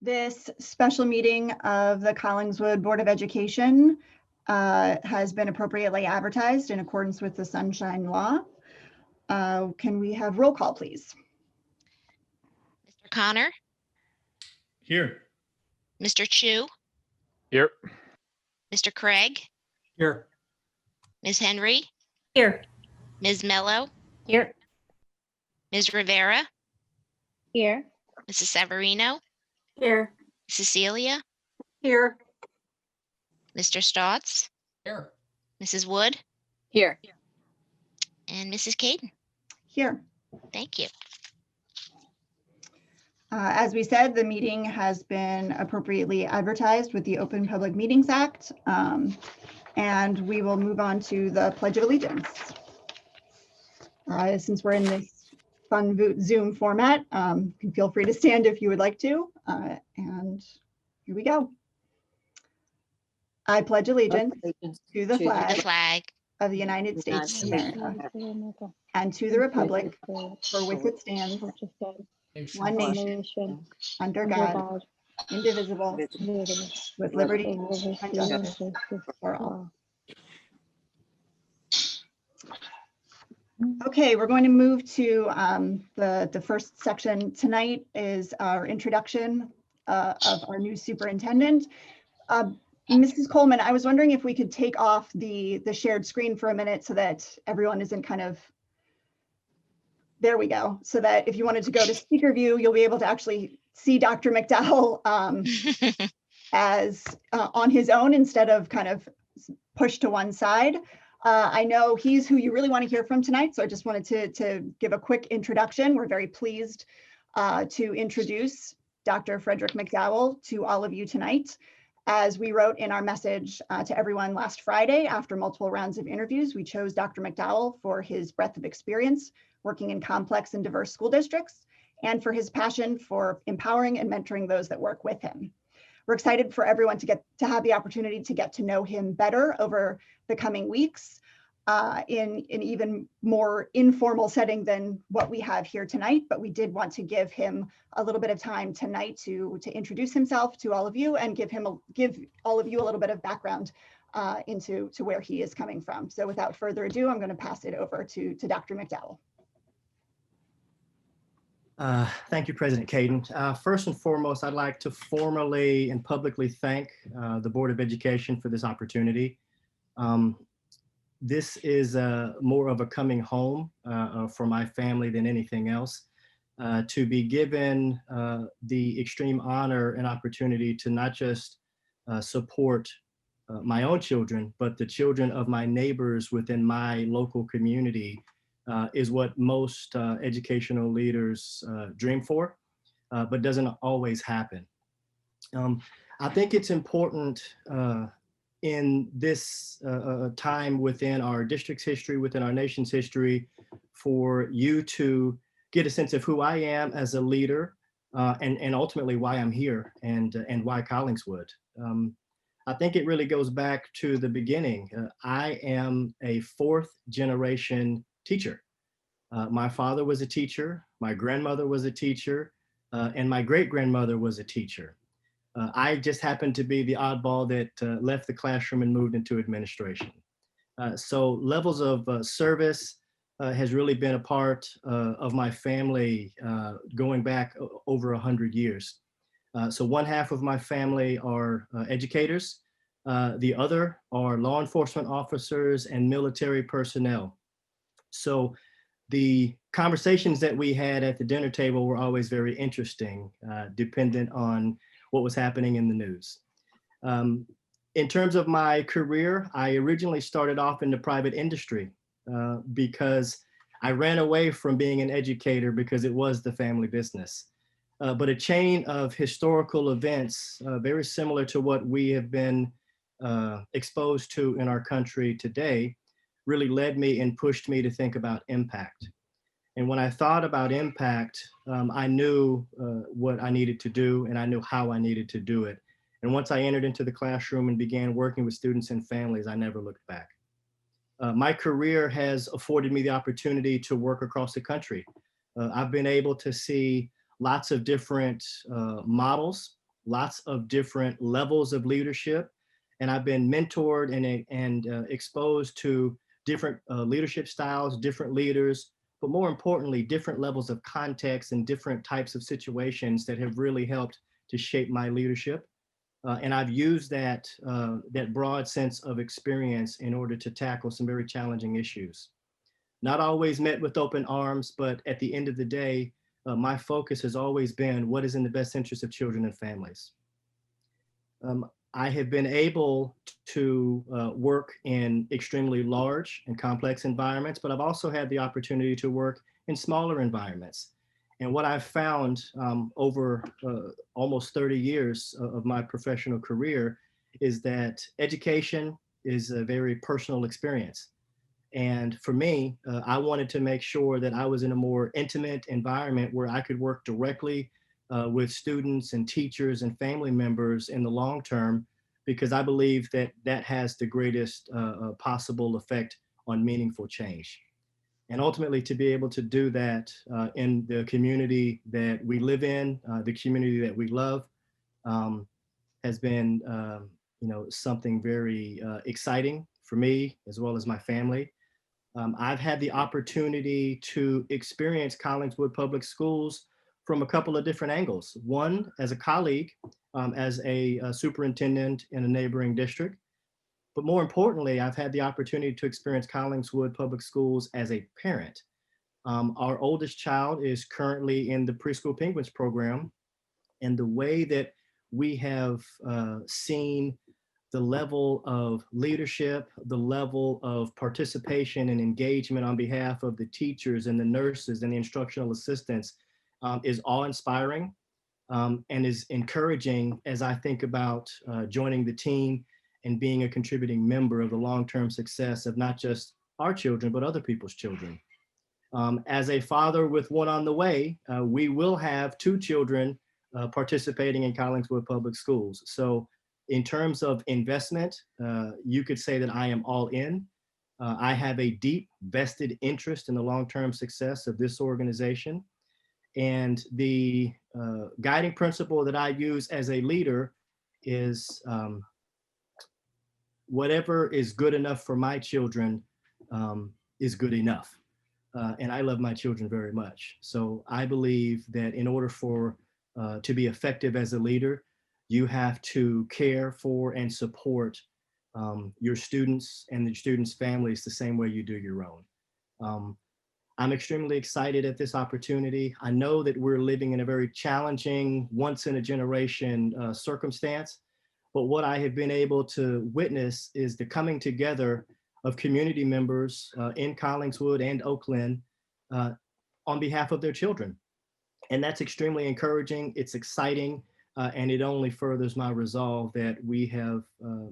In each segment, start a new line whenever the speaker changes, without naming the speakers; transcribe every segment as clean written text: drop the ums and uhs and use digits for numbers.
This special meeting of the Collingswood Board of Education has been appropriately advertised in accordance with the Sunshine Law. Can we have roll call, please?
Mr. Connor?
Here.
Mr. Chu?
Here.
Mr. Craig?
Here.
Ms. Henry?
Here.
Ms. Mello?
Here.
Ms. Rivera?
Here.
Mrs. Severino?
Here.
Cecilia?
Here.
Mr. Stotts?
Here.
Mrs. Wood?
Here.
And Mrs. Caden?
Here.
Thank you.
As we said, the meeting has been appropriately advertised with the Open Public Meetings Act, and we will move on to the Pledge of Allegiance. Since we're in this fun Zoom format, you can feel free to stand if you would like to, and here we go. I pledge allegiance to the flag of the United States of America and to the republic for which it stands, one nation, under God, indivisible, with liberty and justice for all. Okay, we're going to move to the first section tonight is our introduction of our new superintendent. Mrs. Coleman, I was wondering if we could take off the shared screen for a minute so that everyone isn't kind of, there we go. So that if you wanted to go to speaker view, you'll be able to actually see Dr. McDowell as on his own instead of kind of pushed to one side. I know he's who you really want to hear from tonight, so I just wanted to give a quick introduction. We're very pleased to introduce Dr. Frederick McDowell to all of you tonight. As we wrote in our message to everyone last Friday, after multiple rounds of interviews, we chose Dr. McDowell for his breadth of experience working in complex and diverse school districts and for his passion for empowering and mentoring those that work with him. We're excited for everyone to have the opportunity to get to know him better over the coming weeks in an even more informal setting than what we have here tonight. But we did want to give him a little bit of time tonight to introduce himself to all of you and give all of you a little bit of background into where he is coming from. So without further ado, I'm going to pass it over to Dr. McDowell.
Thank you, President Caden. First and foremost, I'd like to formally and publicly thank the Board of Education for this opportunity. This is more of a coming home for my family than anything else. To be given the extreme honor and opportunity to not just support my own children, but the children of my neighbors within my local community is what most educational leaders dream for, but doesn't always happen. I think it's important in this time within our district's history, within our nation's history, for you to get a sense of who I am as a leader and ultimately why I'm here and why Collingswood. I think it really goes back to the beginning. I am a fourth generation teacher. My father was a teacher, my grandmother was a teacher, and my great-grandmother was a teacher. I just happened to be the oddball that left the classroom and moved into administration. So levels of service has really been a part of my family going back over 100 years. So one half of my family are educators. The other are law enforcement officers and military personnel. So the conversations that we had at the dinner table were always very interesting, dependent on what was happening in the news. In terms of my career, I originally started off in the private industry because I ran away from being an educator because it was the family business. But a chain of historical events, very similar to what we have been exposed to in our country today, really led me and pushed me to think about impact. And when I thought about impact, I knew what I needed to do and I knew how I needed to do it. And once I entered into the classroom and began working with students and families, I never looked back. My career has afforded me the opportunity to work across the country. I've been able to see lots of different models lots of different levels of leadership, and I've been mentored and exposed to different leadership styles, different leaders, but more importantly, different levels of context and different types of situations that have really helped to shape my leadership. And I've used that broad sense of experience in order to tackle some very challenging issues. Not always met with open arms, but at the end of the day, my focus has always been what is in the best interest of children and families. I have been able to work in extremely large and complex environments, but I've also had the opportunity to work in smaller environments. And what I've found over almost 30 years of my professional career is that education is a very personal experience. And for me, I wanted to make sure that I was in a more intimate environment where I could work directly with students and teachers and family members in the long term, because I believe that that has the greatest possible effect on meaningful change. And ultimately to be able to do that in the community that we live in, the community that we love, has been something very exciting for me as well as my family. I've had the opportunity to experience Collingswood Public Schools from a couple of different angles. One, as a colleague, as a superintendent in a neighboring district. But more importantly, I've had the opportunity to experience Collingswood Public Schools as a parent. Our oldest child is currently in the Preschool Penguins program. And the way that we have seen the level of leadership, the level of participation and engagement on behalf of the teachers and the nurses and the instructional assistants is awe-inspiring and is encouraging as I think about joining the team and being a contributing member of the long-term success of not just our children, but other people's children. As a father with one on the way, we will have 2 children participating in Collingswood Public Schools. So in terms of investment, you could say that I am all in. I have a deep vested interest in the long-term success of this organization. And the guiding principle that I use as a leader is whatever is good enough for my children is good enough. And I love my children very much. So I believe that in order for to be effective as a leader, you have to care for and support your students and the students' families the same way you do your own. I'm extremely excited at this opportunity. I know that we're living in a very challenging, once in a generation circumstance, but what I have been able to witness is the coming together of community members in Collingswood and Oakland on behalf of their children. And that's extremely encouraging. It's exciting. And it only furthers my resolve that we have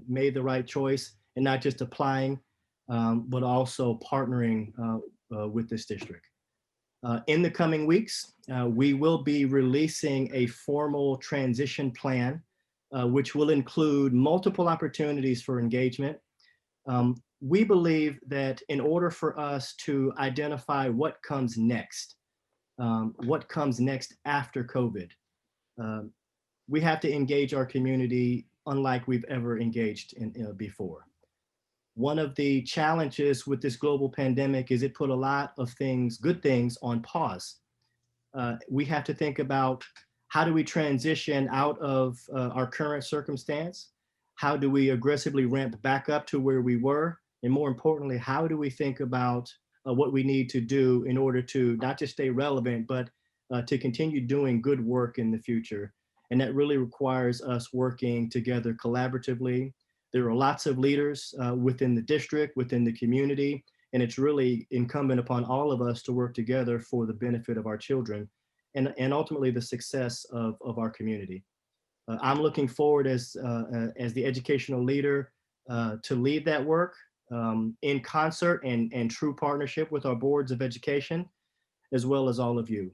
made the right choice and not just applying, but also partnering with this district. In the coming weeks, we will be releasing a formal transition plan, which will include multiple opportunities for engagement. We believe that in order for us to identify what comes next after COVID, we have to engage our community unlike we've ever engaged before. One of the challenges with this global pandemic is it put a lot of things, good things, on pause. We have to think about how do we transition out of our current circumstance? How do we aggressively ramp back up to where we were? And more importantly, how do we think about what we need to do in order to not just stay relevant, but to continue doing good work in the future? And that really requires us working together collaboratively. There are lots of leaders within the district, within the community, and it's really incumbent upon all of us to work together for the benefit of our children and ultimately the success of our community. I'm looking forward as the educational leader to lead that work in concert and true partnership with our boards of education, as well as all of you.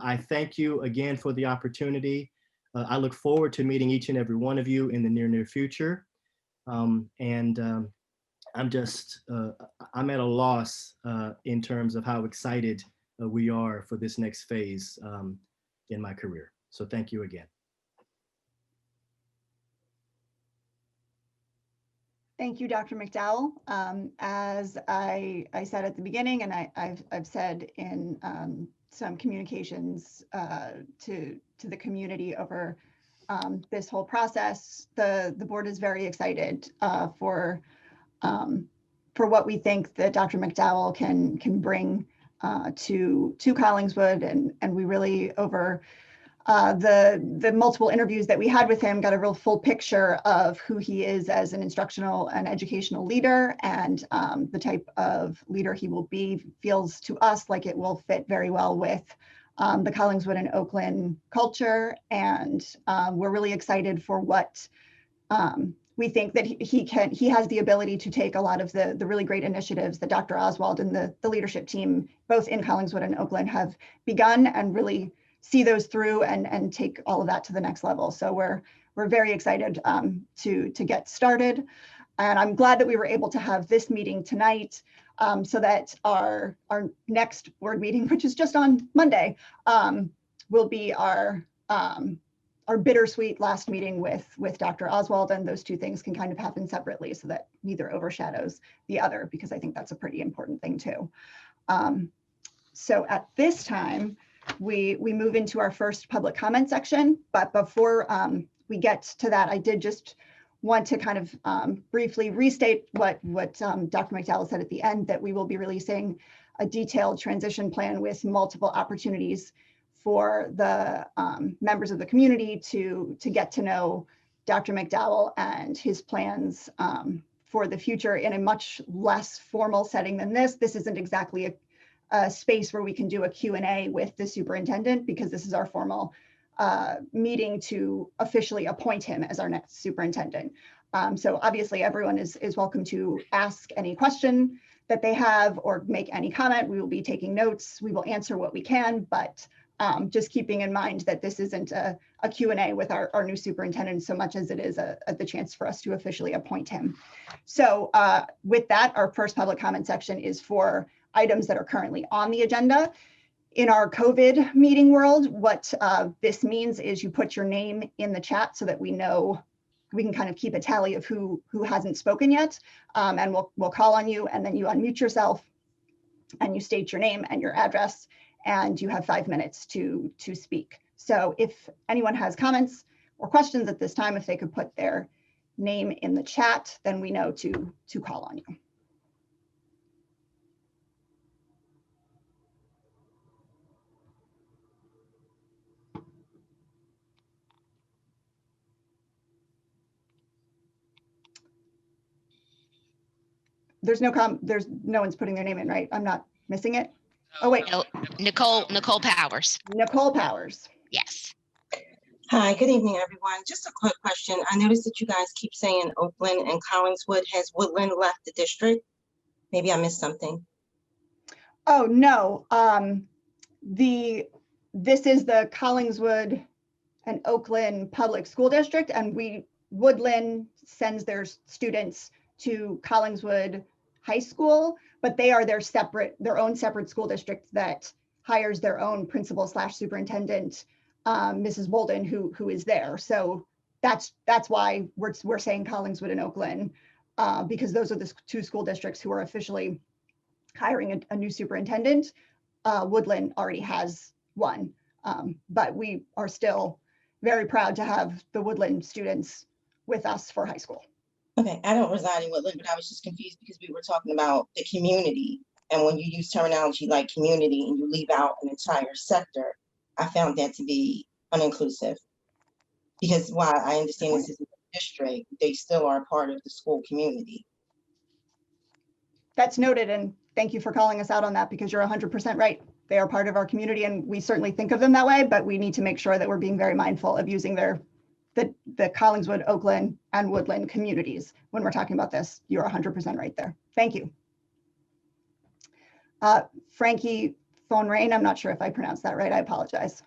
I thank you again for the opportunity. I look forward to meeting each and every one of you in the near future. I'm at a loss in terms of how excited we are for this next phase in my career. So thank you again.
Thank you, Dr. McDowell. As I said at the beginning, and I've said in some communications to the community over this whole process, the board is very excited for what we think that Dr. McDowell can bring to Collingswood, and we really over the multiple interviews that we had with him got a real full picture of who he is as an instructional and educational leader, and the type of leader he will be feels to us like it will fit very well with the Collingswood and Oakland culture. And we're really excited for what we think that he has the ability to take a lot of the really great initiatives that Dr. Oswald and the leadership team, both in Collingswood and Oakland, have begun, and really see those through and take all of that to the next level. So we're very excited to get started. And I'm glad that we were able to have this meeting tonight so that our next board meeting, which is just on Monday, will be our bittersweet last meeting with Dr. Oswald, and those two things can kind of happen separately so that neither overshadows the other, because I think that's a pretty important thing too. So at this time, we move into our first public comment section. But before we get to that, I did just want to kind of briefly restate what Dr. McDowell said at the end, that we will be releasing a detailed transition plan with multiple opportunities for the members of the community to get to know Dr. McDowell and his plans for the future in a much less formal setting than this. This isn't exactly a space where we can do a Q&A with the superintendent, because this is our formal meeting to officially appoint him as our next superintendent. So obviously everyone is welcome to ask any question that they have or make any comment. We will be taking notes. We will answer what we can, but just keeping in mind that this isn't a Q&A with our new superintendent so much as it is the chance for us to officially appoint him. So with that, our first public comment section is for items that are currently on the agenda. In our COVID meeting world, what this means is you put your name in the chat so that we know, we can kind of keep a tally of who hasn't spoken yet, and we'll call on you, and then you unmute yourself and you state your name and your address, and you have 5 minutes to speak. So if anyone has comments or questions at this time, if they could put their name in the chat, then we know to call on you. There's no one's putting their name in, right? I'm not missing it. Oh wait,
No, Nicole Powers.
Nicole Powers.
Yes.
Hi, good evening, everyone. Just a quick question. I noticed that you guys keep saying Oakland and Collingswood. Has Woodland left the district? Maybe I missed something.
Oh no, this is the Collingswood and Oakland Public School District, and Woodland sends their students to Collingswood High School, but they are their own separate school district that hires their own principal / superintendent, Mrs. Bolden, who is there. So that's why we're saying Collingswood and Oakland, because those are the two school districts who are officially hiring a new superintendent. Woodland already has one, but we are still very proud to have the Woodland students with us for high school.
Okay, I don't reside in Woodland, but I was just confused because we were talking about the community. And when you use terminology like community and you leave out an entire sector, I found that to be uninclusive. Because while I understand this is a district, they still are part of the school community.
That's noted, and thank you for calling us out on that, because you're 100% right. They are part of our community, and we certainly think of them that way, but we need to make sure that we're being very mindful of using the Collingswood, Oakland, and Woodland communities when we're talking about this. You're 100% right there. Thank you. Frankie Fonrain, I'm not sure if I pronounced that right. I apologize.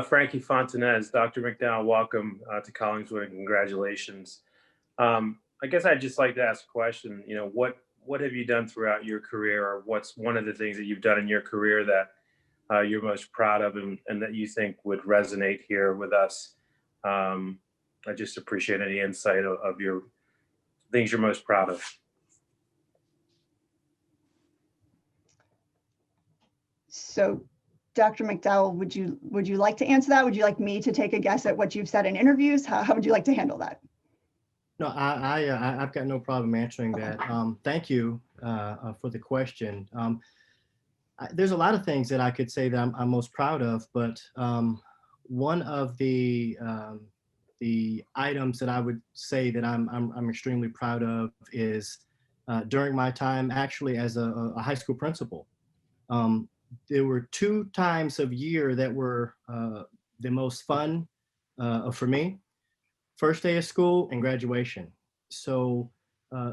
Frankie Fontanez, Dr. McDowell, welcome to Collingswood and congratulations. I guess I'd just like to ask a question. You know, what have you done throughout your career, or what's one of the things that you've done in your career that you're most proud of and that you think would resonate here with us? I just appreciate any insight of your things you're most proud of?
So, Dr. McDowell, would you like to answer that? Would you like me to take a guess at what you've said in interviews? How would you like to handle that?
No, I've got no problem answering that. Thank you for the question. There's a lot of things that I could say that I'm most proud of, but one of the items that I would say that I'm extremely proud of is during my time actually as a high school principal. There were 2 times of year that were the most fun for me. First day of school and graduation. So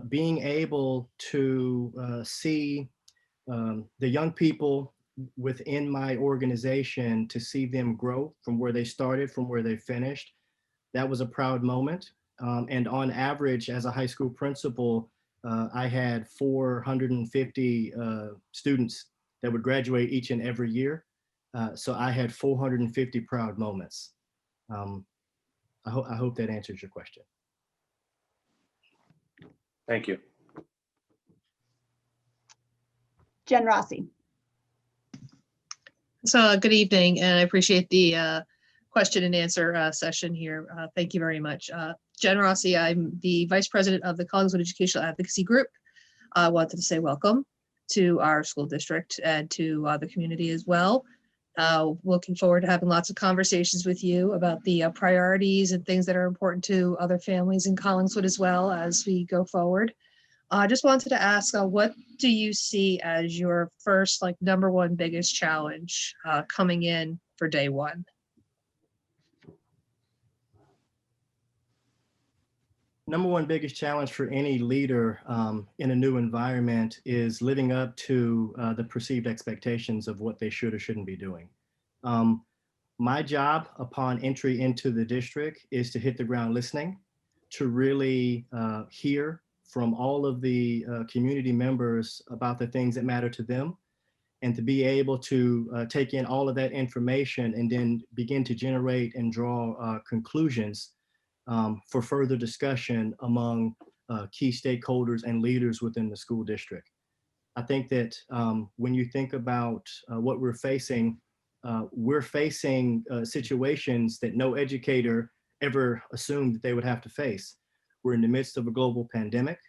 being able to see the young people within my organization, to see them grow from where they started, from where they finished, that was a proud moment. And on average, as a high school principal, I had 450 students that would graduate each and every year. So I had 450 proud moments. I hope that answers your question.
Thank you.
Jen Rossi.
So good evening, and I appreciate the question and answer session here. Thank you very much. Jen Rossi, I'm the Vice President of the Collingswood Educational Advocacy Group. I wanted to say welcome to our school district and to the community as well. Looking forward to having lots of conversations with you about the priorities and things that are important to other families in Collingswood as well as we go forward. I just wanted to ask, what do you see as your first, number one biggest challenge coming in for day one?
Number one biggest challenge for any leader in a new environment is living up to the perceived expectations of what they should or shouldn't be doing. My job upon entry into the district is to hit the ground listening, to really hear from all of the community members about the things that matter to them, and to be able to take in all of that information and then begin to generate and draw conclusions for further discussion among key stakeholders and leaders within the school district. I think that when you think about what we're facing situations that no educator ever assumed that they would have to face. We're in the midst of a global pandemic.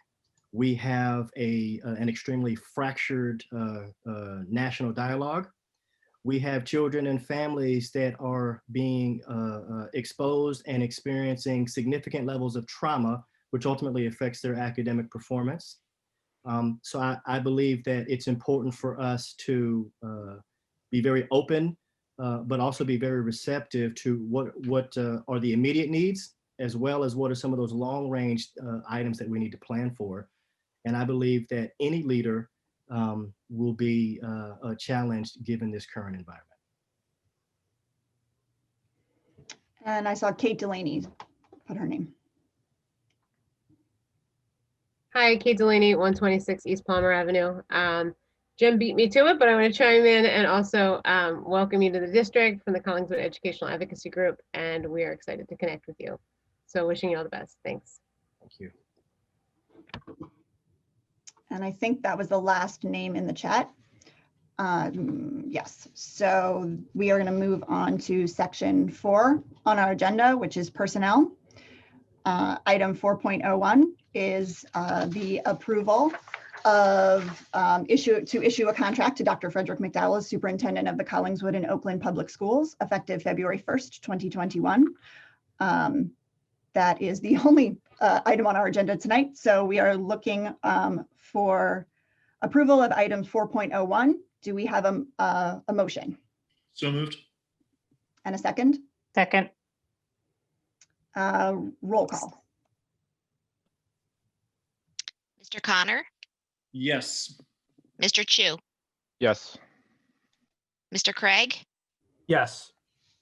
We have an extremely fractured national dialogue. We have children and families that are being exposed and experiencing significant levels of trauma, which ultimately affects their academic performance. So I believe that it's important for us to be very open, but also be very receptive to what are the immediate needs, as well as what are some of those long-range items that we need to plan for. And I believe that any leader will be challenged given this current environment.
And I saw Kate Delaney put her name.
Hi, Kate Delaney, 126 East Palmer Avenue. Jim beat me to it, but I want to chime in and also welcome you to the district from the Collingswood Educational Advocacy Group, and we are excited to connect with you. So wishing you all the best. Thanks.
Thank you.
And I think that was the last name in the chat. Yes, so we are going to move on to section 4 on our agenda, which is personnel. Item 4.01 is the approval of issue a contract to Dr. Frederick McDowell as superintendent of the Collingswood and Oakland Public Schools effective February 1st, 2021. That is the only item on our agenda tonight. So we are looking for approval of item 4.01. Do we have a motion?
So moved.
And a second?
Second.
Roll call.
Mr. Connor,
Yes.
Mr. Chu,
Yes.
Mr. Craig,
Yes.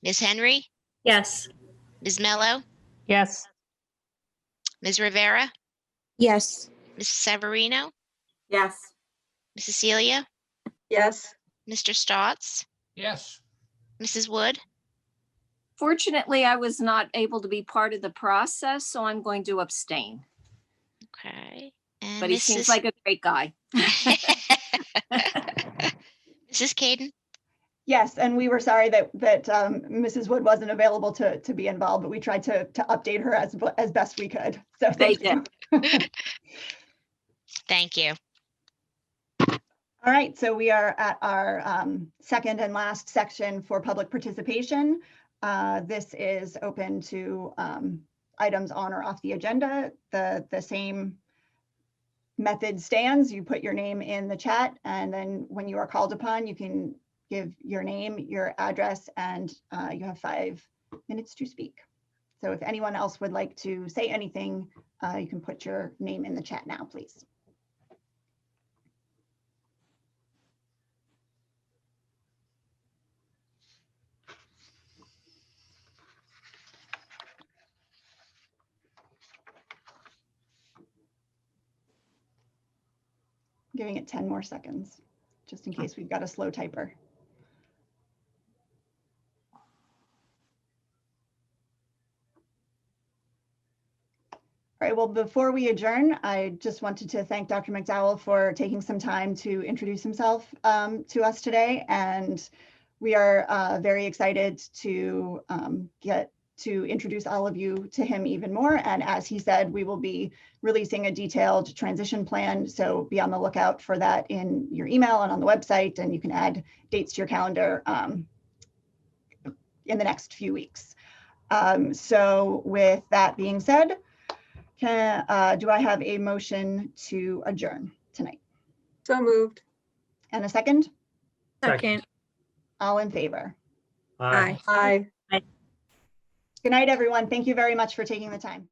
Ms. Henry,
Yes.
Ms. Mello,
Yes.
Ms. Rivera,
Yes.
Mrs. Severino,
Yes.
Mrs. Celia,
Yes.
Mr. Stotts,
Yes.
Mrs. Wood.
Fortunately, I was not able to be part of the process, so I'm going to abstain.
Okay. And
but he seems
Mrs.
like a great guy.
Mrs. Caden?
Yes, and we were sorry that Mrs. Wood wasn't available to be involved, but we tried to update her as best we could. So
They
thank you.
Thank you.
All right, so we are at our second and last section for public participation. This is open to items on or off the agenda. The same method stands. You put your name in the chat, and then when you are called upon, you can give your name, your address, and you have 5 minutes to speak. So if anyone else would like to say anything, you can put your name in the chat now, please. Giving it 10 more seconds, just in case we've got a slow typer. All right, well, before we adjourn, I just wanted to thank Dr. McDowell for taking some time to introduce himself to us today. And we are very excited to get to introduce all of you to him even more. And as he said, we will be releasing a detailed transition plan. So be on the lookout for that in your email and on the website, and you can add dates to your calendar in the next few weeks. So with that being said, do I have a motion to adjourn tonight?
So moved.
And a second?
Second.
All in favor?
Aye.
Aye.
Good night, everyone. Thank you very much for taking the time.